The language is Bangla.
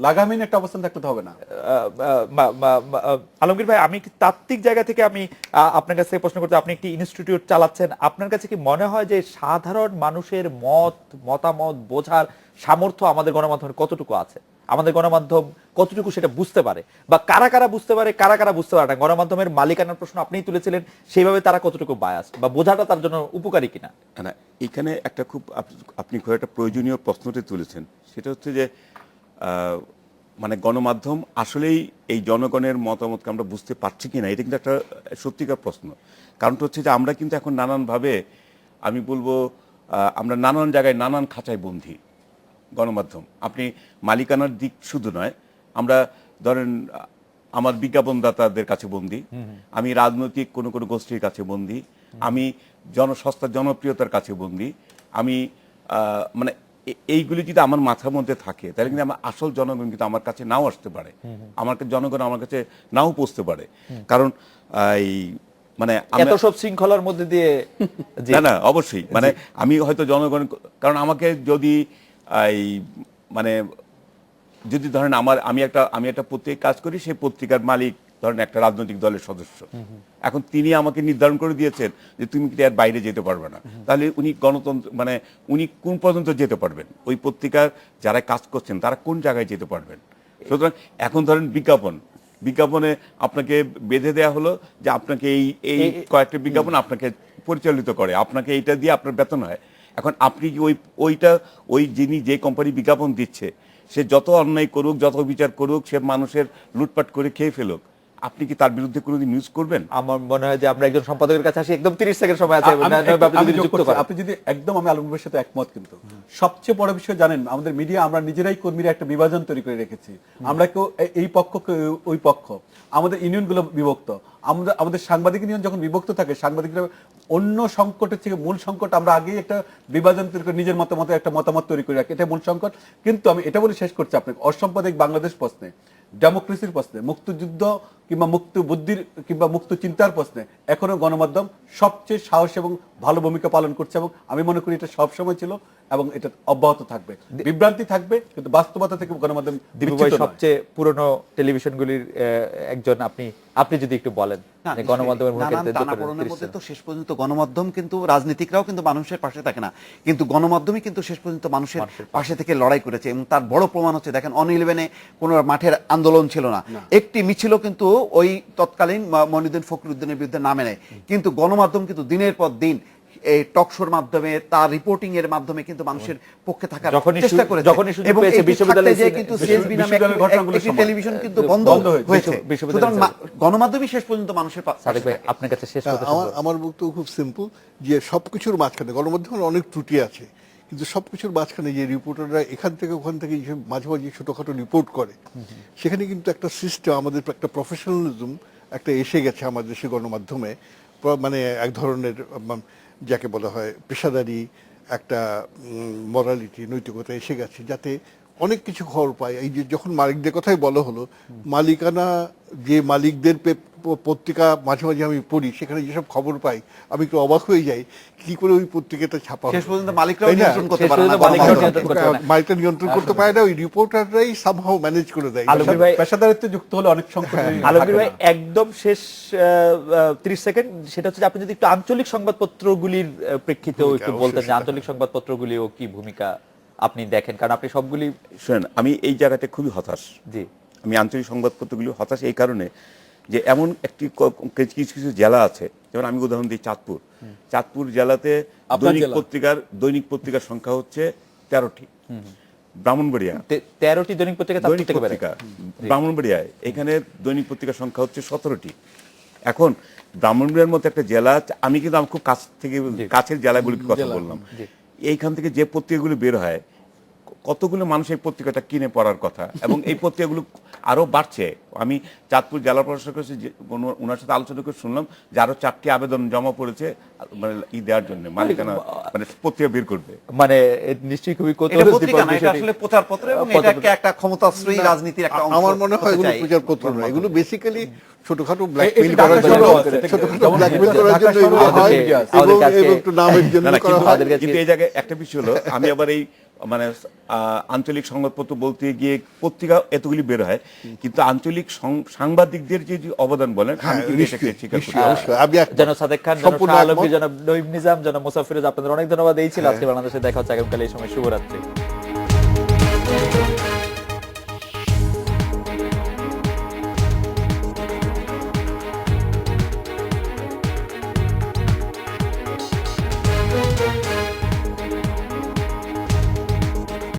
লাগামহীন একটা অবস্থান থাকলে তো হবে না। আলমগীর ভাই, আমি তাত্ত্বিক জায়গা থেকে আমি আপনার কাছে প্রশ্ন করতে, আপনি একটি ইনস্টিটিউট চালাচ্ছেন, আপনার কাছে কি মনে হয় যে সাধারণ মানুষের মতামত বোঝার সামর্থ্য আমাদের গণমাধ্যমের কতটুকু আছে? আমাদের গণমাধ্যম কতটুকু সেটা বুঝতে পারে, বা কারা কারা বুঝতে পারে, কারা কারা বুঝতে পারে না? গণমাধ্যমের মালিকানার প্রশ্ন আপনিই তুলেছিলেন, সেইভাবে তারা কতটুকু বায়াস বা বোঝাটা তার জন্য উপকারী কিনা? না, এখানে একটা আপনি খুব একটা প্রয়োজনীয় প্রশ্নটি তুলেছেন। সেটা হচ্ছে যে মানে গণমাধ্যম আসলেই এই জনগণের মতামতকে আমরা বুঝতে পারছি কিনা, এটা কিন্তু একটা সত্যিকার প্রশ্ন। কারণটা হচ্ছে যে আমরা কিন্তু এখন নানানভাবে, আমি বলবো আমরা নানান জায়গায় নানান খাঁচায় বন্দী। গণমাধ্যম আপনি মালিকানার দিক শুধু নয়, আমরা ধরেন আমার বিজ্ঞাপনদাতাদের কাছে বন্দী, আমি রাজনৈতিক কোনো কোনো গোষ্ঠীর কাছে বন্দী, আমি জনসংস্থার জনপ্রিয়তার কাছে বন্দী, আমি মানে এইগুলি যদি আমার মাথার মধ্যে থাকে তাহলে কিন্তু আমার আসল জনগণ কিন্তু আমার কাছে নাও আসতে পারে, আমার জনগণ আমার কাছে নাও পৌঁছতে পারে। কারণ এই মানে এত সব শৃঙ্খলার মধ্যে দিয়ে না অবশ্যই মানে আমি হয়তো জনগণ, কারণ আমাকে যদি এই মানে যদি ধরেন আমি একটা পত্রিকায় কাজ করি, সেই পত্রিকার মালিক ধরেন একটা রাজনৈতিক দলের সদস্য, এখন তিনি আমাকে নির্ধারণ করে দিয়েছেন যে তুমি কি এর বাইরে যেতে পারবে না, তাহলে উনি গণতন্ত্র মানে উনি কোন পর্যন্ত যেতে পারবেন, ওই পত্রিকার যারা কাজ করছেন তারা কোন জায়গায় যেতে পারবেন? সুতরাং এখন ধরেন বিজ্ঞাপনে আপনাকে বেঁধে দেওয়া হলো যে আপনাকে এই কয়েকটা বিজ্ঞাপন আপনাকে পরিচালিত করে, আপনাকে এইটা দিয়ে আপনার বেতন হয়। এখন আপনি কি ওই যিনি যে কোম্পানি বিজ্ঞাপন দিচ্ছে সে যত অন্যায় করুক, যত বিচার করুক, সে মানুষের লুটপাট করে খেয়ে ফেলুক, আপনি কি তার বিরুদ্ধে কোনোদিন নিউজ করবেন? আমার মনে হয় যে আমরা একজন সম্পাদকের কাছে আসি, একদম 30 সেকেন্ড সময় আছে। আপনি যদি একদম, আমি আলমগীরের সাথে একমত, কিন্তু সবচেয়ে বড় বিষয় জানেন, আমাদের মিডিয়া আমরা নিজেরাই কর্মীরা একটা বিভাজন তৈরি করে রেখেছি। আমরা কেউ এই পক্ষ কেউ ওই পক্ষ, আমাদের ইউনিয়নগুলো বিভক্ত, আমাদের সাংবাদিক ইউনিয়ন যখন বিভক্ত থাকে, সাংবাদিকরা অন্য সংকটের থেকে মূল সংকট আমরা আগেই একটা বিভাজন তৈরি করে নিজের মতো একটা মতামত তৈরি করে রাখি, এটা মূল সংকট। কিন্তু আমি এটা বলে শেষ করছি আপনাকে, অসাম্প্রদায়িক বাংলাদেশ প্রশ্নে, ডেমোক্রেসির প্রশ্নে, মুক্তযুদ্ধ কিংবা মুক্ত বুদ্ধির কিংবা মুক্ত চিন্তার প্রশ্নে এখনো গণমাধ্যম সবচেয়ে সাহস এবং ভালো ভূমিকা পালন করছে, এবং আমি মনে করি এটা সবসময় ছিল এবং এটা অব্যাহত থাকবে। বিভ্রান্তি থাকবে কিন্তু বাস্তবতা থেকে গণমাধ্যম সবচেয়ে পুরনো টেলিভিশনগুলির একজন, আপনি যদি একটু বলেন গণমাধ্যমের মধ্যে তো শেষ পর্যন্ত গণমাধ্যম কিন্তু, রাজনীতিকরাও কিন্তু মানুষের পাশে থাকে না, কিন্তু গণমাধ্যমই কিন্তু শেষ পর্যন্ত মানুষের পাশে থেকে লড়াই করেছে। এবং তার বড় প্রমাণ হচ্ছে দেখেন, অন-11-এ কোনো মাঠের আন্দোলন ছিল না, একটি মিছিলও কিন্তু ওই তৎকালীন মঈনুদ্দিন ফখরুদ্দিনের বিরুদ্ধে নামে নেয়, কিন্তু গণমাধ্যম কিন্তু দিনের পর দিন এই টকশোর মাধ্যমে, তার রিপোর্টিং এর মাধ্যমে কিন্তু মানুষের পক্ষে থাকার চেষ্টা করেছে। এবং বিশ্ববিদ্যালয়ে যে কিন্তু সিএসবি নামে একটি টেলিভিশন কিন্তু বন্ধ হয়েছে। সুতরাং গণমাধ্যমই শেষ পর্যন্ত মানুষের পাশে। আপনার কাছে শেষ কথা, আমার বক্তব্য খুব সিম্পল, যে সবকিছুর মাঝখানে গণমাধ্যমের অনেক ত্রুটি আছে, কিন্তু সবকিছুর মাঝখানে যে রিপোর্টাররা এখান থেকে ওখান থেকে মাঝে মাঝে ছোটখাটো রিপোর্ট করে, সেখানে কিন্তু একটা সিস্টেম, আমাদের একটা প্রফেশনালিজম একটা এসে গেছে আমাদের দেশের গণমাধ্যমে, মানে এক ধরনের যাকে বলা হয় পেশাদারি একটা মরালিটি, নৈতিকতা এসে গেছে, যাতে অনেক কিছু খবর পায়। এই যে যখন মালিকদের কথাই বলা হলো, মালিকানা যে মালিকদের পত্রিকা মাঝে মাঝে আমি পড়ি, সেখানে যেসব খবর পাই আমি একটু অবাক হয়ে যাই, কি করে ওই পত্রিকাটা ছাপা শেষ পর্যন্ত মালিকরা নিয়ন্ত্রণ করতে পারে না, মালিকরা নিয়ন্ত্রণ করতে পারে না, ওই রিপোর্টাররাই সামহাও ম্যানেজ করে দেয়। পেশাদারিত্বে যুক্ত হলে অনেক সংকট। আলমগীর ভাই, একদম শেষ 30 সেকেন্ড, সেটা হচ্ছে আপনি যদি একটু আঞ্চলিক সংবাদপত্রগুলির প্রেক্ষিতেও একটু বলতেন যে আঞ্চলিক সংবাদপত্রগুলিও কি ভূমিকা আপনি দেখেন, কারণ আপনি সবগুলি শুনেন। আমি এই জায়গাতে খুবই হতাশ। জি, আমি আঞ্চলিক সংবাদপত্রগুলি হতাশ এই কারণে যে এমন কিছু কিছু জেলা আছে, যেমন আমি উদাহরণ দিই চাঁদপুর জেলাতে দৈনিক পত্রিকার সংখ্যা হচ্ছে 13টি। ব্রাহ্মণবাড়িয়া 13টি দৈনিক পত্রিকা, ব্রাহ্মণবাড়িয়ায় এখানে দৈনিক পত্রিকার সংখ্যা হচ্ছে 17টি। এখন ব্রাহ্মণবাড়িয়ার মতো একটা জেলা, আমি কিন্তু খুব কাছের জেলাগুলির কথা বললাম, এইখান থেকে যে পত্রিকাগুলো বের হয়, কতগুলো মানুষ এই পত্রিকাটা কিনে পড়ার কথা, এবং এই পত্রিকাগুলো আরো বাড়ছে। আমি চাঁদপুর জেলা প্রশাসকের ওনার সাথে আলোচনা করে শুনলাম যে আরো 4টি আবেদন জমা পড়েছে, মানে দেওয়ার জন্য, মালিকানা মানে পত্রিকা বের করবে। মানে নিশ্চয়ই খুবই আসলে প্রচারপত্র, এবং এটা একটা ক্ষমতাশ্রয়ী রাজনীতির একটা অংশ। আমার মনে হয় এগুলো প্রচারপত্র নয়, এগুলো বেসিক্যালি ছোটখাটো ব্ল্যাকমেইল করার জন্য, কিন্তু এই জায়গায় একটা বিষয় হলো, আমি আবার এই মানে আঞ্চলিক সংবাদপত্র বলতে গিয়ে পত্রিকা এতগুলি বের হয়, কিন্তু আঞ্চলিক সাংবাদিকদের যে যে অবদান বলেন আমি কিন্তু এটাকে স্বীকার করি। অবশ্যই, আমি একমত। জনাব সাদেক খান, জনাব সম্পূর্ণ শাহ আলমগীর, একমত। জনাব নঈম নিজাম, জনাব মুসাফিরুজ, আপনাদের অনেক ধন্যবাদ। এই ছিল আজকে বাংলাদেশে দেখা হচ্ছে আগামীকাল এই সময়। শুভরাত্রি।